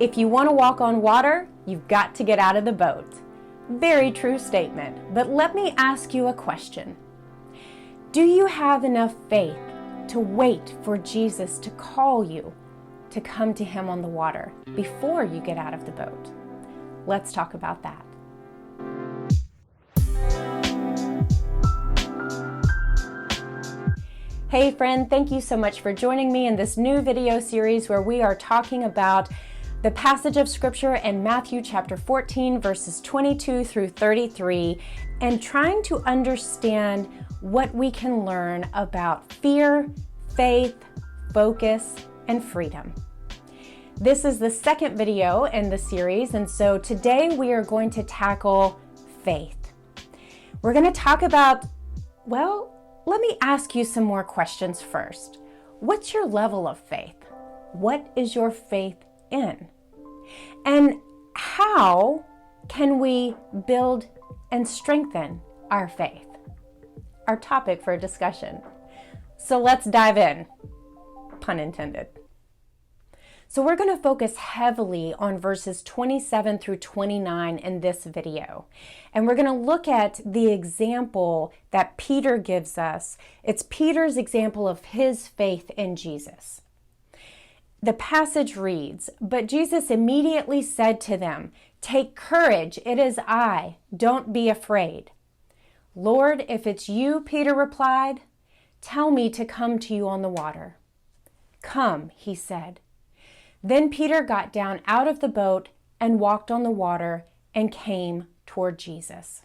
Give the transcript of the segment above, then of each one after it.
If you want to walk on water, you've got to get out of the boat. Very true statement, but let me ask you a question. Do you have enough faith to wait for Jesus to call you to come to him on the water before you get out of the boat? Let's talk about that. Hey friend, thank you so much for joining me in this new video series where we are talking about the passage of scripture in Matthew chapter 14 verses 22 through 33 and trying to understand what we can learn about fear, faith, focus, and freedom. This is the second video in the series, and so today we are going to tackle faith. We're going to talk about, well, let me ask you some more questions first. What's your level of faith? What is your faith in? And how can we build and strengthen our faith? Our topic for discussion. So let's dive in, pun intended. So we're going to focus heavily on verses 27 through 29 in this video. And we're going to look at the example that Peter gives us. It's Peter's example of his faith in Jesus. The passage reads, "But Jesus immediately said to them, 'Take courage, it is I, don't be afraid.' 'Lord, if it's you,' Peter replied, 'tell me to come to you on the water.' 'Come,' he said. Then Peter got down out of the boat and walked on the water and came toward Jesus."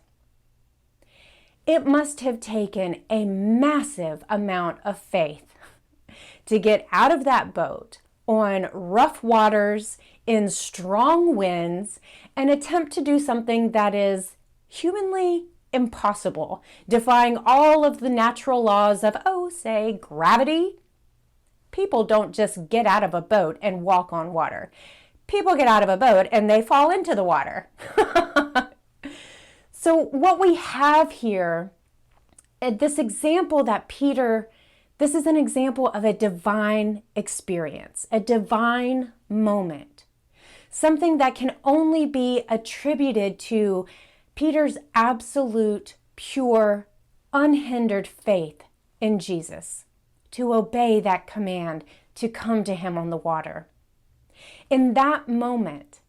It must have taken a massive amount of faith to get out of that boat on rough waters in strong winds and attempt to do something that is humanly impossible, defying all of the natural laws of, say, gravity. People don't just get out of a boat and walk on water. People get out of a boat and they fall into the water. So what we have here, this example that Peter, this is an example of a divine experience, a divine moment, something that can only be attributed to Peter's absolute, pure, unhindered faith in Jesus, to obey that command to come to him on the water. In that moment,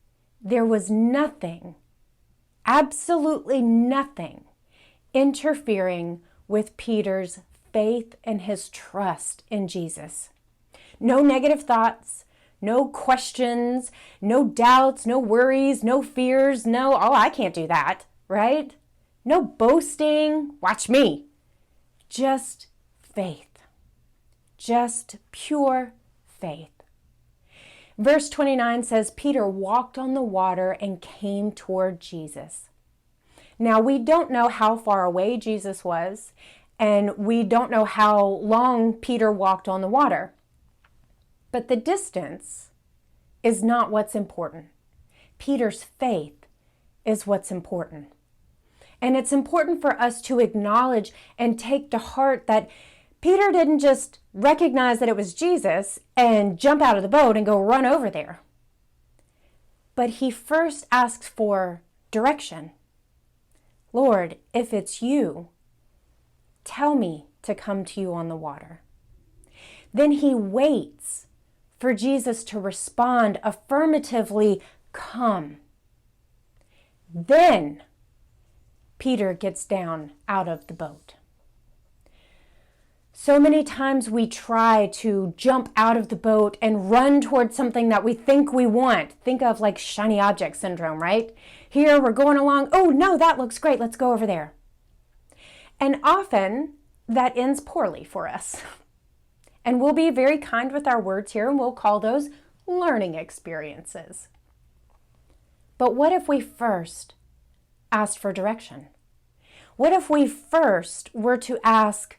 there was nothing, absolutely nothing, interfering with Peter's faith and his trust in Jesus. No negative thoughts, no questions, no doubts, no worries, no fears, I can't do that, right? No boasting, watch me. Just faith. Just pure faith. Verse 29 says, Peter walked on the water and came toward Jesus. Now, we don't know how far away Jesus was, and we don't know how long Peter walked on the water. But the distance is not what's important. Peter's faith is what's important. And it's important for us to acknowledge and take to heart that Peter didn't just recognize that it was Jesus and jump out of the boat and go run over there. But he first asks for direction. Lord, if it's you, tell me to come to you on the water. Then he waits for Jesus to respond affirmatively, come. Then Peter gets down out of the boat. So many times we try to jump out of the boat and run towards something that we think we want. Think of like shiny object syndrome, right? Here we're going along, oh no, that looks great, let's go over there. And often that ends poorly for us. And we'll be very kind with our words here and we'll call those learning experiences. But what if we first asked for direction? What if we first were to ask,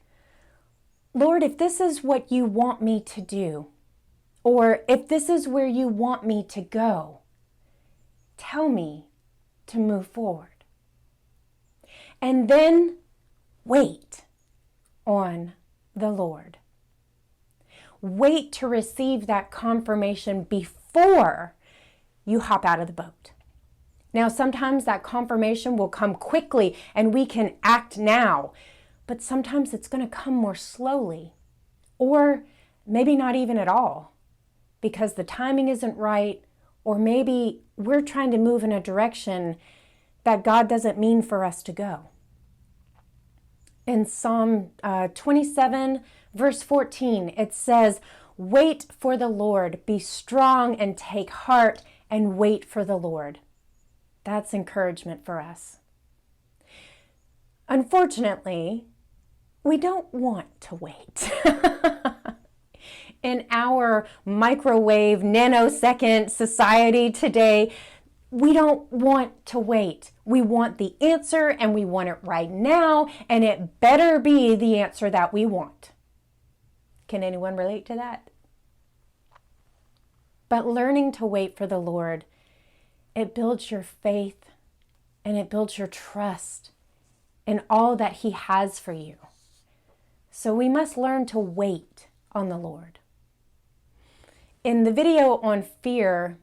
Lord, if this is what you want me to do, or if this is where you want me to go, tell me to move forward. And then wait on the Lord. Wait to receive that confirmation before you hop out of the boat. Now, sometimes that confirmation will come quickly and we can act now, but sometimes it's going to come more slowly, or maybe not even at all, because the timing isn't right, or maybe we're trying to move in a direction that God doesn't mean for us to go. In Psalm 27, verse 14, it says, "Wait for the Lord, be strong and take heart and wait for the Lord." That's encouragement for us. Unfortunately, we don't want to wait. In our microwave, nanosecond society today, we don't want to wait. We want the answer and we want it right now, and it better be the answer that we want. Can anyone relate to that? But learning to wait for the Lord, it builds your faith and it builds your trust in all that He has for you. So we must learn to wait on the Lord. In the video on fear,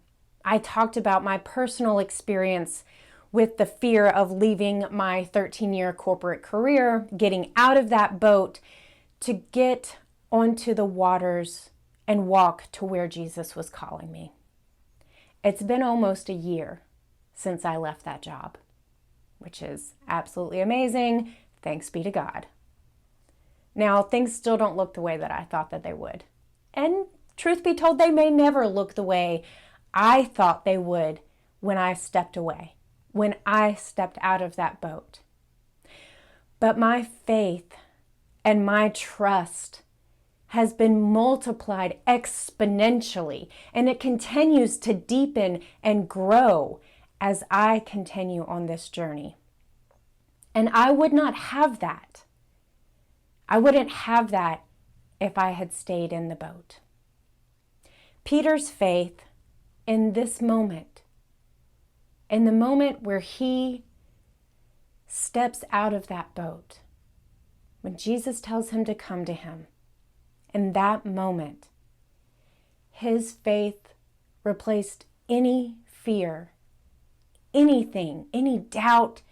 I talked about my personal experience with the fear of leaving my 13-year corporate career, getting out of that boat to get onto the waters and walk to where Jesus was calling me. It's been almost a year since I left that job, which is absolutely amazing. Thanks be to God. Now, things still don't look the way that I thought that they would. And truth be told, they may never look the way I thought they would when I stepped away, when I stepped out of that boat. But my faith and my trust has been multiplied exponentially, and it continues to deepen and grow as I continue on this journey. And I would not have that. I wouldn't have that if I had stayed in the boat. Peter's faith in this moment, in the moment where he steps out of that boat, when Jesus tells him to come to him, in that moment, his faith replaced any fear, anything, any doubt,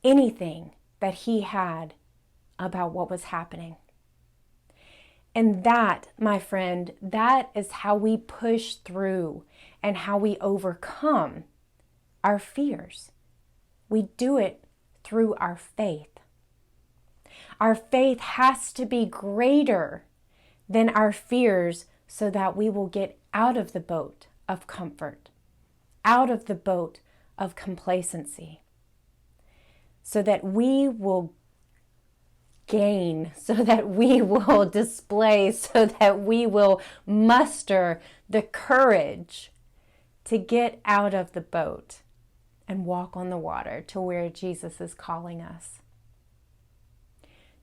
anything that he had about what was happening. And that, my friend, that is how we push through and how we overcome our fears. We do it through our faith. Our faith has to be greater than our fears so that we will get out of the boat of comfort, out of the boat of complacency, so that we will gain, so that we will display, so that we will muster the courage to get out of the boat and walk on the water to where Jesus is calling us,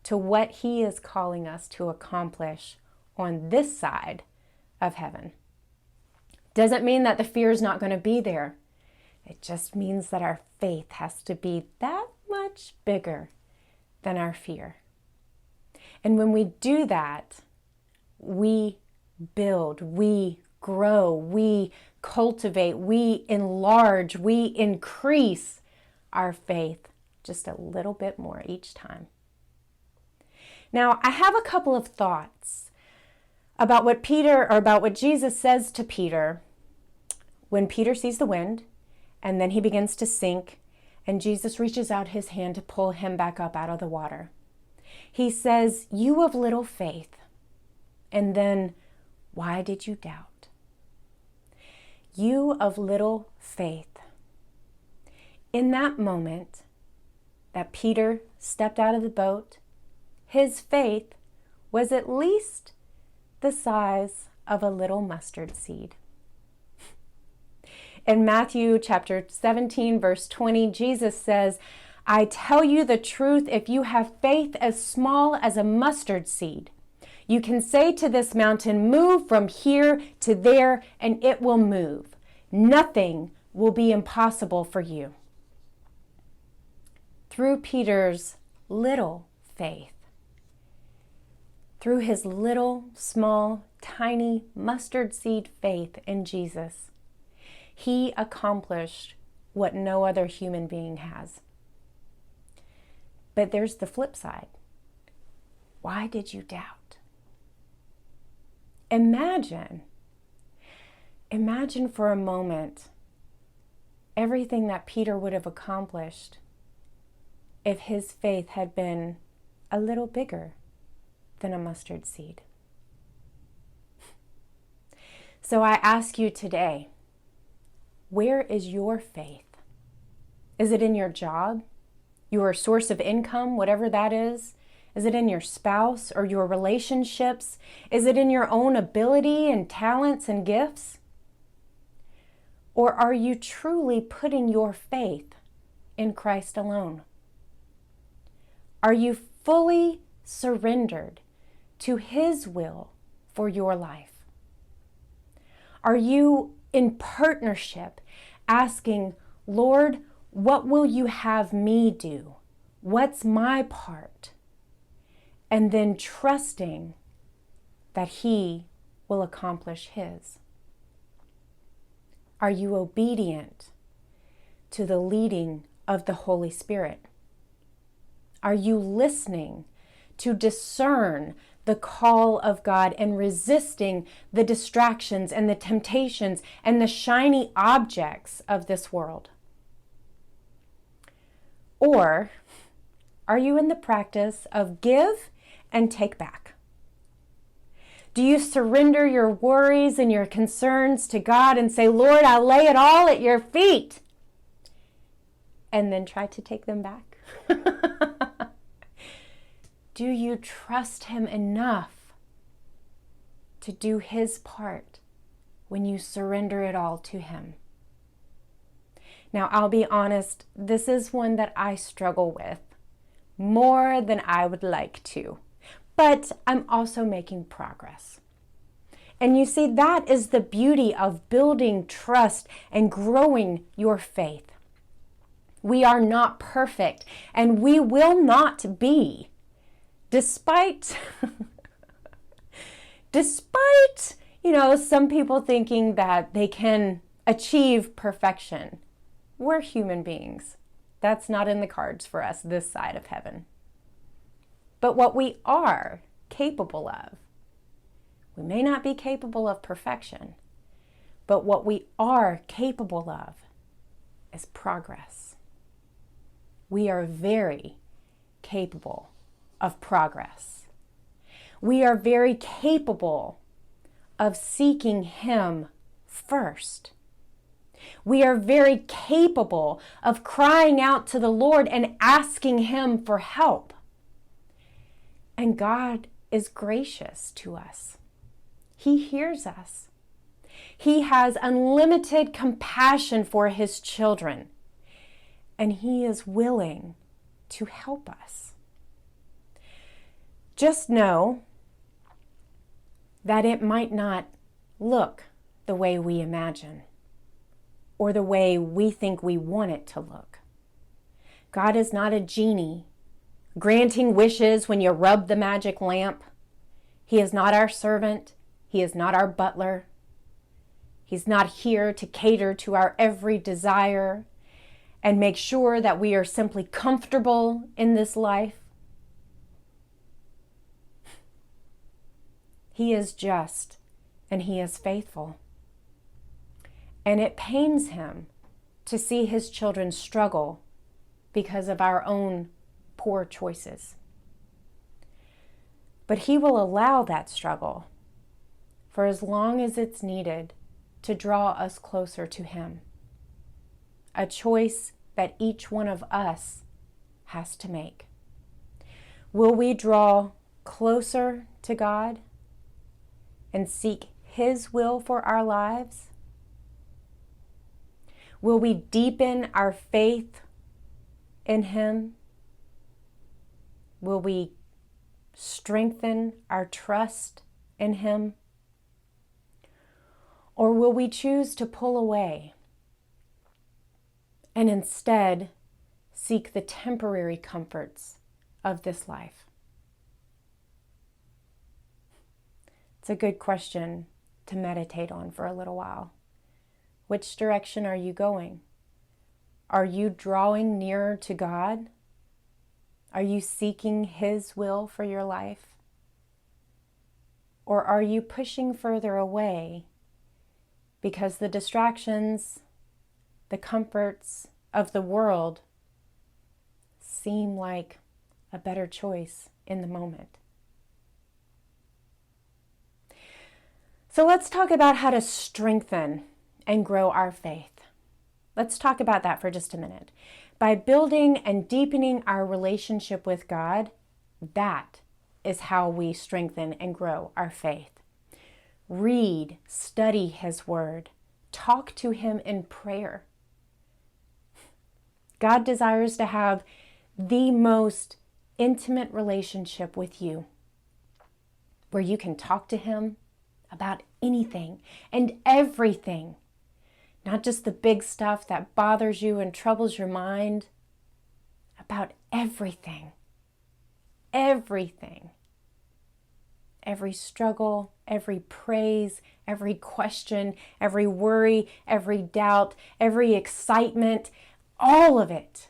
to what He is calling us to accomplish on this side of heaven. Doesn't mean that the fear is not going to be there. It just means that our faith has to be that much bigger than our fear. And when we do that, we build, we grow, we cultivate, we enlarge, we increase our faith just a little bit more each time. Now, I have a couple of thoughts about what Jesus says to Peter when Peter sees the wind and then he begins to sink and Jesus reaches out His hand to pull him back up out of the water. He says, "You of little faith." And then, "Why did you doubt?" You of little faith. In that moment that Peter stepped out of the boat, his faith was at least the size of a little mustard seed. In Matthew chapter 17, verse 20, Jesus says, "I tell you the truth, if you have faith as small as a mustard seed, you can say to this mountain, 'Move from here to there,' and it will move. Nothing will be impossible for you." Through Peter's little faith, through his little, small, tiny mustard seed faith in Jesus, He accomplished what no other human being has. But there's the flip side. Why did you doubt? Imagine for a moment everything that Peter would have accomplished if his faith had been a little bigger than a mustard seed. So I ask you today, where is your faith? Is it in your job, your source of income, whatever that is? Is it in your spouse or your relationships? Is it in your own ability and talents and gifts? Or are you truly putting your faith in Christ alone? Are you fully surrendered to His will for your life? Are you in partnership asking, Lord, what will you have me do? What's my part? And then trusting that He will accomplish His. Are you obedient to the leading of the Holy Spirit? Are you listening to discern the call of God and resisting the distractions and the temptations and the shiny objects of this world? Or are you in the practice of give and take back? Do you surrender your worries and your concerns to God and say, Lord, I lay it all at your feet, and then try to take them back? Do you trust Him enough to do His part when you surrender it all to Him? Now, I'll be honest, this is one that I struggle with more than I would like to, but I'm also making progress. And you see, that is the beauty of building trust and growing your faith. We are not perfect, and we will not be. Despite, some people thinking that they can achieve perfection. We're human beings. That's not in the cards for us this side of heaven. But what we are capable of, we may not be capable of perfection, but what we are capable of is progress. We are very capable of progress. We are very capable of seeking Him first. We are very capable of crying out to the Lord and asking Him for help. And God is gracious to us. He hears us. He has unlimited compassion for His children, and He is willing to help us. Just know that it might not look the way we imagine or the way we think we want it to look. God is not a genie granting wishes when you rub the magic lamp. He is not our servant. He is not our butler. He's not here to cater to our every desire and make sure that we are simply comfortable in this life. He is just and He is faithful. And it pains Him to see His children struggle because of our own poor choices. But He will allow that struggle for as long as it's needed to draw us closer to Him. A choice that each one of us has to make. Will we draw closer to God and seek His will for our lives? Will we deepen our faith in Him? Will we strengthen our trust in Him? Or will we choose to pull away and instead seek the temporary comforts of this life? It's a good question to meditate on for a little while. Which direction are you going? Are you drawing nearer to God? Are you seeking His will for your life? Or are you pushing further away because the distractions, the comforts of the world seem like a better choice in the moment? So let's talk about how to strengthen and grow our faith. Let's talk about that for just a minute. By building and deepening our relationship with God, that is how we strengthen and grow our faith. Read, study His Word, talk to Him in prayer. God desires to have the most intimate relationship with you, where you can talk to Him about anything and everything, not just the big stuff that bothers you and troubles your mind, about everything, everything. Every struggle, every praise, every question, every worry, every doubt, every excitement, all of it.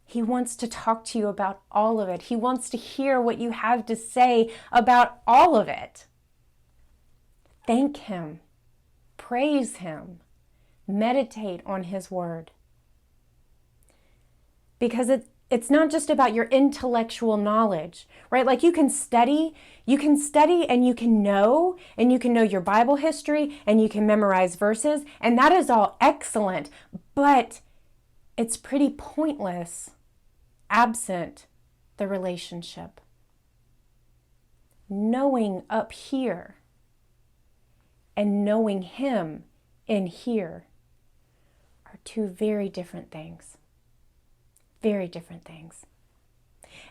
He wants to talk to you about all of it. He wants to hear what you have to say about all of it. Thank Him, praise Him, meditate on His Word. Because it's not just about your intellectual knowledge, right? Like you can study and you can know your Bible history and you can memorize verses, and that is all excellent, but it's pretty pointless absent the relationship. Knowing up here and knowing Him in here are two very different things. Very different things.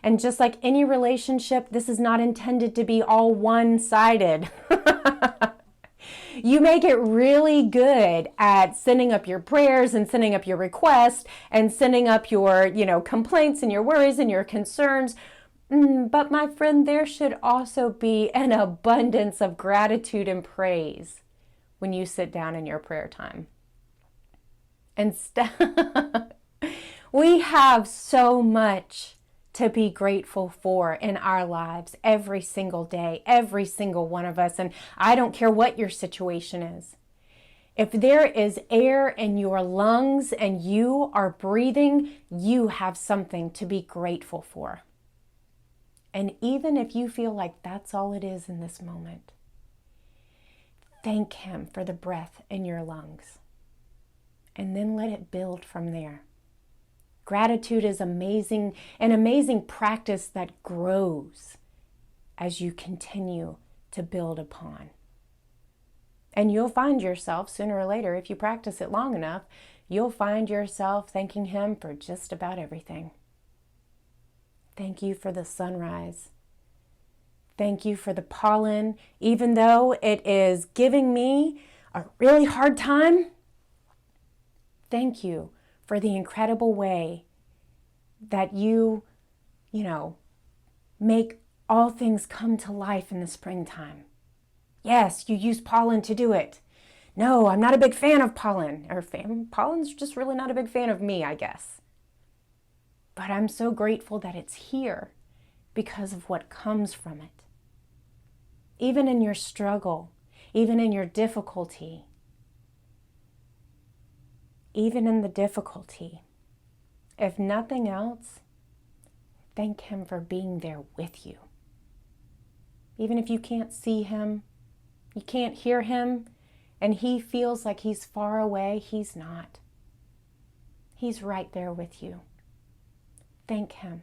And just like any relationship, this is not intended to be all one-sided. You may get really good at sending up your prayers and sending up your requests and sending up your, complaints and your worries and your concerns. But my friend, there should also be an abundance of gratitude and praise when you sit down in your prayer time. We have so much to be grateful for in our lives every single day, every single one of us. And I don't care what your situation is. If there is air in your lungs and you are breathing, you have something to be grateful for. And even if you feel like that's all it is in this moment, thank Him for the breath in your lungs. And then let it build from there. Gratitude is an amazing practice that grows as you continue to build upon. And you'll find yourself sooner or later, if you practice it long enough, you'll find yourself thanking Him for just about everything. Thank you for the sunrise. Thank you for the pollen, even though it is giving me a really hard time. Thank you for the incredible way that you make all things come to life in the springtime. Yes, you use pollen to do it. No, I'm not a big fan of pollen. Pollen's just really not a big fan of me, I guess. But I'm so grateful that it's here because of what comes from it. Even in your struggle, even in your difficulty, even in the difficulty, if nothing else, thank Him for being there with you. Even if you can't see Him, you can't hear Him, and He feels like He's far away, He's not. He's right there with you. Thank Him.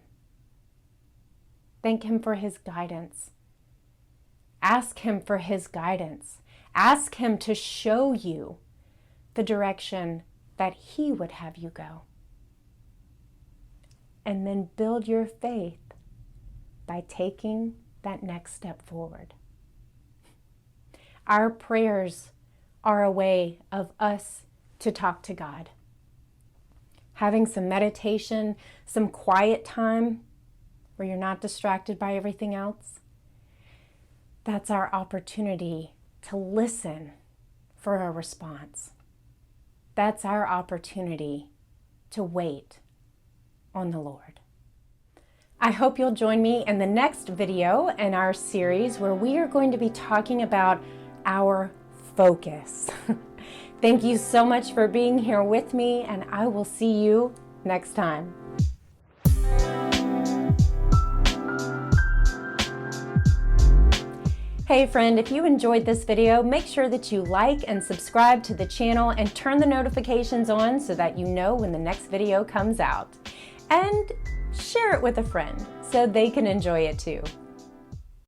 Thank Him for His guidance. Ask Him for His guidance. Ask Him to show you the direction that He would have you go. And then build your faith by taking that next step forward. Our prayers are a way of us to talk to God. Having some meditation, some quiet time where you're not distracted by everything else, that's our opportunity to listen for a response. That's our opportunity to wait on the Lord. I hope you'll join me in the next video in our series where we are going to be talking about our focus. Thank you so much for being here with me, and I will see you next time. Hey friend, if you enjoyed this video, make sure that you like and subscribe to the channel and turn the notifications on so that you know when the next video comes out. And share it with a friend so they can enjoy it too.